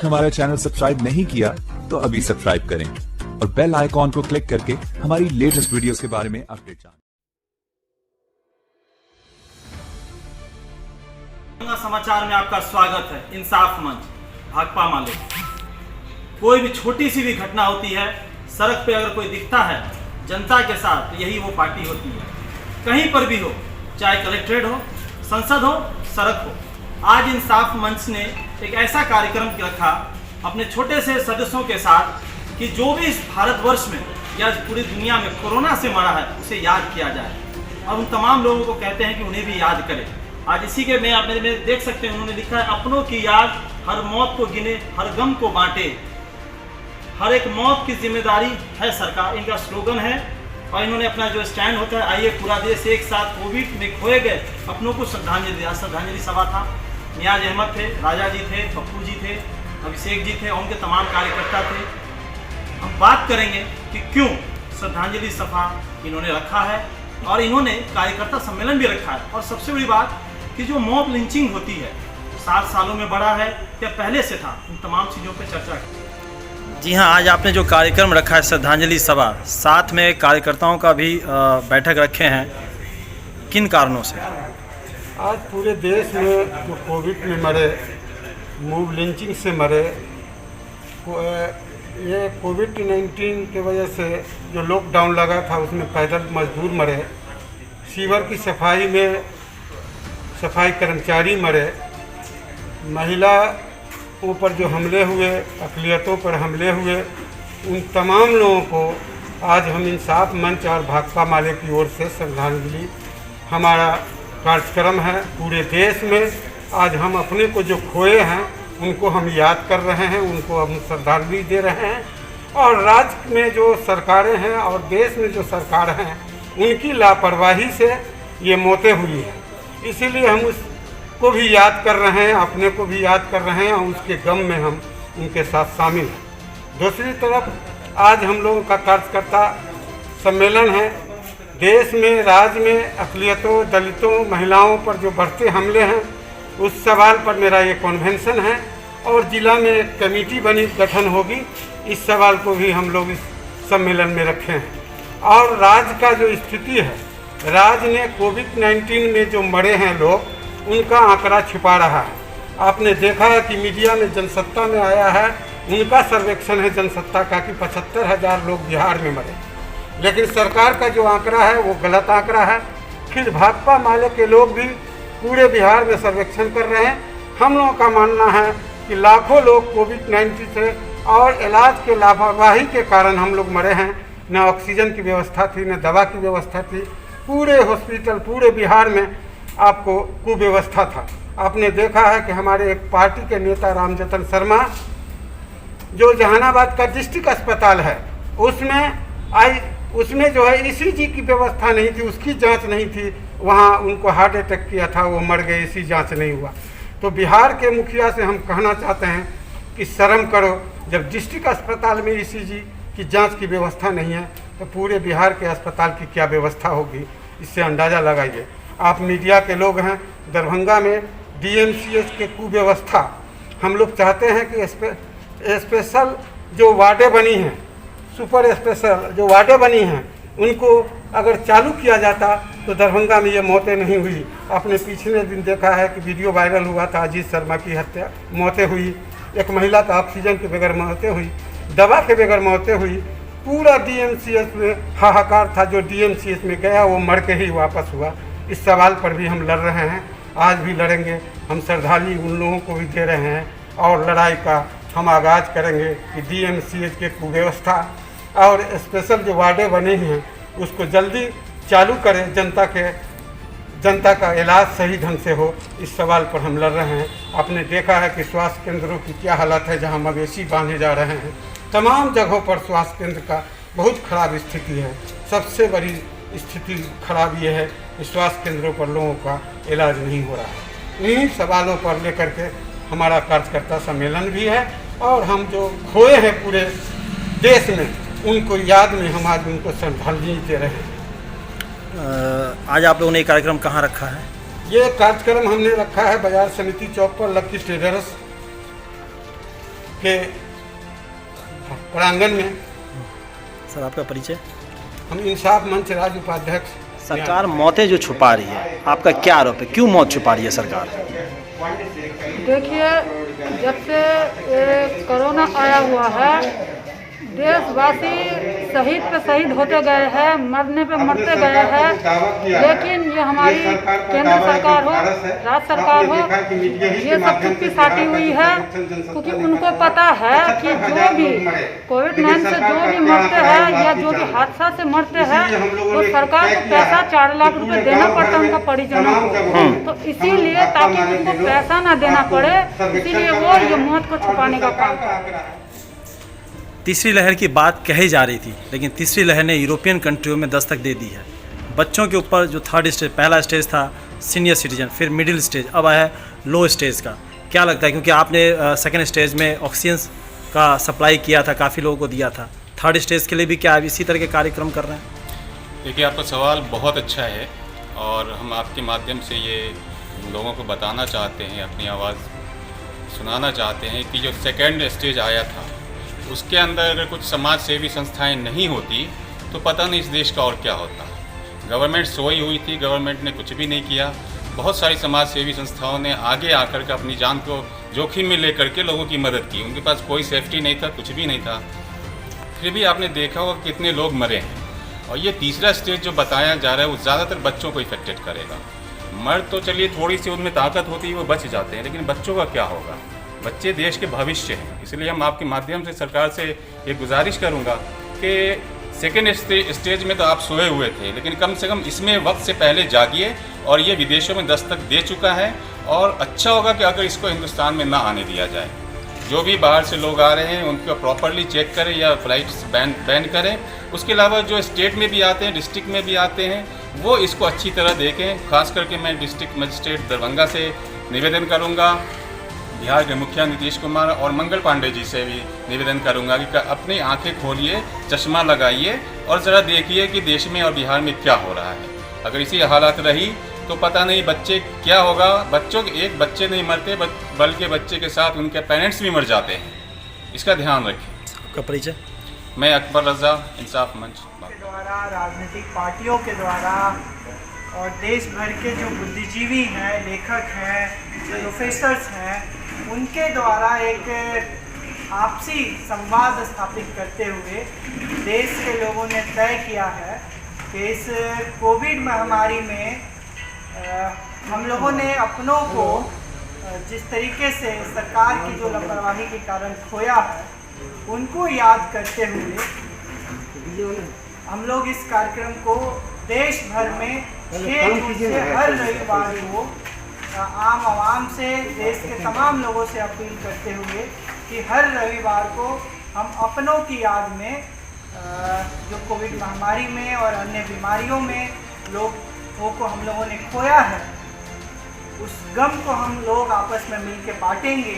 तक हमारा channel subscribe नहीं किया तो अभी सब्सक्राइब करें और बेल आइकॉन को क्लिक करके हमारी लेटेस्ट वीडियोस के बारे में अपडेट जानें। समाचार में आपका स्वागत है। इंसाफ मंच भाकपा माले। कोई भी छोटी सी भी घटना होती है, सड़क पे अगर कोई दिखता है जनता के साथ, तो यही वो पार्टी होती है। कहीं पर भी हो, चाहे कलेक्ट्रेट हो, संसद हो, सड़क हो। आज इंसाफ मंच ने एक ऐसा कार्यक्रम रखा अपने छोटे से सदस्यों के साथ कि जो भी इस भारतवर्ष में या पूरी दुनिया में कोरोना से मरा है उसे याद किया जाए। और उन तमाम लोगों को कहते हैं कि उन्हें भी याद करें। आज इसी के में आपने देख सकते हैं, उन्होंने लिखा है, अपनों की याद, हर मौत को गिने, हर गम को बांटे, हर एक मौत की जिम्मेदारी है सरकार। इनका स्लोगन है। और इन्होंने अपना जो स्टैंड होता है, आइए पूरा देश एक साथ कोविड में खोए गए अपनों को श्रद्धांजलि दिया। श्रद्धांजलि सभा था, नियाज अहमद थे, राजा जी थे, पप्पू जी थे, अभिषेक जी थे और उनके तमाम कार्यकर्ता थे। हम बात करेंगे कि क्यों श्रद्धांजलि सभा इन्होंने रखा है और इन्होंने कार्यकर्ता सम्मेलन भी रखा है। और सबसे बड़ी बात कि जो मॉब लिंचिंग होती है 7 सालों में बढ़ा है या पहले से था, उन तमाम चीज़ों पर चर्चा की। जी हाँ, आज आपने जो कार्यक्रम रखा है श्रद्धांजलि सभा, साथ में कार्यकर्ताओं का भी बैठक रखे हैं, किन कारणों से? आज पूरे देश में जो कोविड में मरे, मूव लिंचिंग से मरे, ये कोविड-19 के वजह से जो लॉकडाउन लगा था उसमें पैदल मजदूर मरे, सीवर की सफाई में सफाई कर्मचारी मरे, महिलाओं पर जो हमले हुए, अक़लियतों पर हमले हुए, उन तमाम लोगों को आज हम इंसाफ मंच और भाकपा माले की ओर से श्रद्धांजलि हमारा कार्यक्रम है। पूरे देश में आज हम अपने को जो खोए हैं उनको हम याद कर रहे हैं, उनको हम श्रद्धांजलि दे रहे हैं। और राज्य में जो सरकारें हैं और देश में जो सरकार हैं उनकी लापरवाही से ये मौतें हुई हैं, इसीलिए हम उसको भी याद कर रहे हैं, अपने को भी याद कर रहे हैं और उसके गम में हम उनके साथ शामिल हैं। दूसरी तरफ आज हम लोगों का कार्यकर्ता सम्मेलन है। देश में, राज्य में अक़लियतों, दलितों, महिलाओं पर जो बढ़ते हमले हैं उस सवाल पर मेरा ये कन्वेंशन है और ज़िला में एक कमेटी बनी, गठन होगी। इस सवाल को भी हम लोग इस सम्मेलन में रखे हैं। और राज्य का जो स्थिति है, राज्य ने कोविड-19 में जो मरे हैं लोग, उनका आंकड़ा छिपा रहा है। आपने देखा है कि मीडिया में जनसत्ता में आया है, उनका सर्वेक्षण है जनसत्ता का कि 75,000 लोग बिहार में मरे, लेकिन सरकार का जो आंकड़ा है वो गलत आंकड़ा है। फिर भाकपा माले के लोग भी पूरे बिहार में सर्वेक्षण कर रहे हैं। हम लोगों का मानना है कि लाखों लोग कोविड-19 से और इलाज के लापरवाही के कारण हम लोग मरे हैं। न ऑक्सीजन की व्यवस्था थी, न दवा की व्यवस्था थी। पूरे हॉस्पिटल, पूरे बिहार में आपको कुव्यवस्था था। आपने देखा है कि हमारे एक पार्टी के नेता रामजतन शर्मा, जो जहानाबाद का डिस्ट्रिक्ट अस्पताल है, उसमें जो है ईसीजी की व्यवस्था नहीं थी, उसकी जांच नहीं थी। वहाँ उनको हार्ट अटैक किया था, वो मर गए, इसी जांच नहीं हुआ। तो बिहार के मुखिया से हम कहना चाहते हैं कि शर्म करो, जब डिस्ट्रिक्ट अस्पताल में ईसीजी की जांच की व्यवस्था नहीं है तो पूरे बिहार के अस्पताल की क्या व्यवस्था होगी, इससे अंदाज़ा लगाइए। आप मीडिया के लोग हैं। दरभंगा में डीएमसीएच के कुव्यवस्था, हम लोग चाहते हैं कि स्पेशल जो वार्डें बनी हैं, सुपर स्पेशल जो वार्डें बनी हैं, उनको अगर चालू किया जाता तो दरभंगा में ये मौतें नहीं हुई। आपने पिछले दिन देखा है कि वीडियो वायरल हुआ था, अजीत शर्मा की हत्या, मौतें हुई, एक महिला का ऑक्सीजन के बगैर मौतें हुई, दवा के बगैर मौतें हुई। पूरा डीएमसीएच में हाहाकार था, जो डीएमसीएच में गया वो मर के ही वापस हुआ। इस सवाल पर भी हम लड़ रहे हैं, आज भी लड़ेंगे। हम श्रद्धांजलि उन लोगों को भी दे रहे हैं और लड़ाई का हम आगाज़ करेंगे कि डीएमसीएच के कुव्यवस्था और स्पेशल जो वार्डें बने हैं उसको जल्दी चालू करें, जनता का इलाज सही ढंग से हो। इस सवाल पर हम लड़ रहे हैं। आपने देखा है कि स्वास्थ्य केंद्रों की क्या हालत है, जहां मवेशी बांधे जा रहे हैं। तमाम जगहों पर स्वास्थ्य केंद्र का बहुत खराब स्थिति है। सबसे बड़ी स्थिति खराब ये है कि स्वास्थ्य केंद्रों पर लोगों का इलाज नहीं हो रहा है। इन्हीं सवालों पर लेकर के हमारा कार्यकर्ता सम्मेलन भी है और हम जो खोए हैं पूरे देश में, उनको याद में हम आज उनको श्रद्धांजलि दे रहे हैं। आज आप लोगों ने ये कार्यक्रम कहाँ रखा है? ये कार्यक्रम हमने रखा है बाजार समिति चौक पर, लक्की ट्रेडर्स के प्रांगण में। सर आपका परिचय? हम इंसाफ मंच राज्य उपाध्यक्ष। सरकार मौतें जो छुपा रही है, आपका क्या आरोप है, क्यों मौत छुपा रही है सरकार? देखिए, जब से ये कोरोना आया हुआ है, देशवासी शहीद पे शहीद होते गए हैं, मरने पे मरते गए हैं, लेकिन ये हमारी केंद्र सरकार हो, राज्य सरकार हो, ये सब चुप्पी साटी हुई है, क्योंकि उनको पता है कि जो भी कोविड-19 से जो भी मरते हैं या जो भी हादसा से मरते हैं, तो सरकार को पैसा 4 लाख रुपए देना पड़ता है उनका परिजनों को। तो इसीलिए ताकि उनको पैसा ना देना पड़े, इसीलिए वो ये मौत को छुपाने का काम कर रहे हैं। तीसरी लहर की बात कही जा रही थी, लेकिन तीसरी लहर ने यूरोपियन कंट्रियों में दस्तक दे दी है। बच्चों के ऊपर जो थर्ड स्टेज, पहला स्टेज था सीनियर सिटीजन, फिर मिडिल स्टेज, अब आया है लो स्टेज का। क्या लगता है, क्योंकि आपने सेकेंड स्टेज में ऑक्सीजन का सप्लाई किया था, काफ़ी लोगों को दिया था, थर्ड स्टेज के लिए भी क्या इसी तरह के कार्यक्रम कर रहे हैं? देखिए, आपका सवाल बहुत अच्छा है और हम आपके माध्यम से ये लोगों को बताना चाहते हैं, अपनी आवाज़ सुनाना चाहते हैं कि जो सेकेंड स्टेज आया था उसके अंदर अगर कुछ समाज सेवी संस्थाएं नहीं होती तो पता नहीं इस देश का और क्या होता। गवर्नमेंट सोई हुई थी, गवर्नमेंट ने कुछ भी नहीं किया। बहुत सारी समाज सेवी संस्थाओं ने आगे आकर के अपनी जान को जोखिम में लेकर के लोगों की मदद की। उनके पास कोई सेफ्टी नहीं था, कुछ भी नहीं था, फिर भी आपने देखा होगा कितने लोग मरे हैं। और ये तीसरा स्टेज जो बताया जा रहा है वो ज़्यादातर बच्चों को इफेक्टेड करेगा। मर्द तो चलिए थोड़ी सी उनमें ताकत होती है, वो बच जाते हैं, लेकिन बच्चों का क्या होगा? बच्चे देश के भविष्य हैं। इसलिए हम आपके माध्यम से सरकार से ये गुजारिश करूंगा कि सेकेंड स्टेज में तो आप सोए हुए थे, लेकिन कम से कम इसमें वक्त से पहले जागिए। और ये विदेशों में दस्तक दे चुका है और अच्छा होगा कि अगर इसको हिंदुस्तान में ना आने दिया जाए। जो भी बाहर से लोग आ रहे हैं उनको प्रॉपरली चेक करें या फ्लाइट्स बैन करें। उसके अलावा जो स्टेट में भी आते हैं, डिस्ट्रिक्ट में भी आते हैं, वो इसको अच्छी तरह देखें। खास करके मैं डिस्ट्रिक्ट मजिस्ट्रेट दरभंगा से निवेदन करूँगा, बिहार के मुखिया नीतीश कुमार और मंगल पांडे जी से भी निवेदन करूंगा कि अपनी आंखें खोलिए, चश्मा लगाइए और ज़रा देखिए कि देश में और बिहार में क्या हो रहा है। अगर इसी हालात रही तो पता नहीं बच्चे क्या होगा। बच्चों के एक बच्चे नहीं मरते, बल्कि बच्चे के साथ उनके पेरेंट्स भी मर जाते हैं। इसका ध्यान रखें। आपका परिचय? मैं अकबर रजा, इंसाफ मंच के द्वारा, राजनीतिक पार्टियों के द्वारा और देश भर के जो बुद्धिजीवी हैं, लेखक हैं, प्रोफेसर्स हैं, उनके द्वारा एक आपसी संवाद स्थापित करते हुए देश के लोगों ने तय किया है कि इस कोविड महामारी में हम लोगों ने अपनों को जिस तरीके से सरकार की जो लापरवाही के कारण खोया है, उनको याद करते हुए हम लोग इस कार्यक्रम को देश भर में 6 जून से हर रविवार को आम आवाम से, देश के तमाम लोगों से अपील करते हुए कि हर रविवार को हम अपनों की याद में जो कोविड महामारी में और अन्य बीमारियों में लोगों को हम लोगों ने खोया है, उस गम को हम लोग आपस में मिल के बांटेंगे।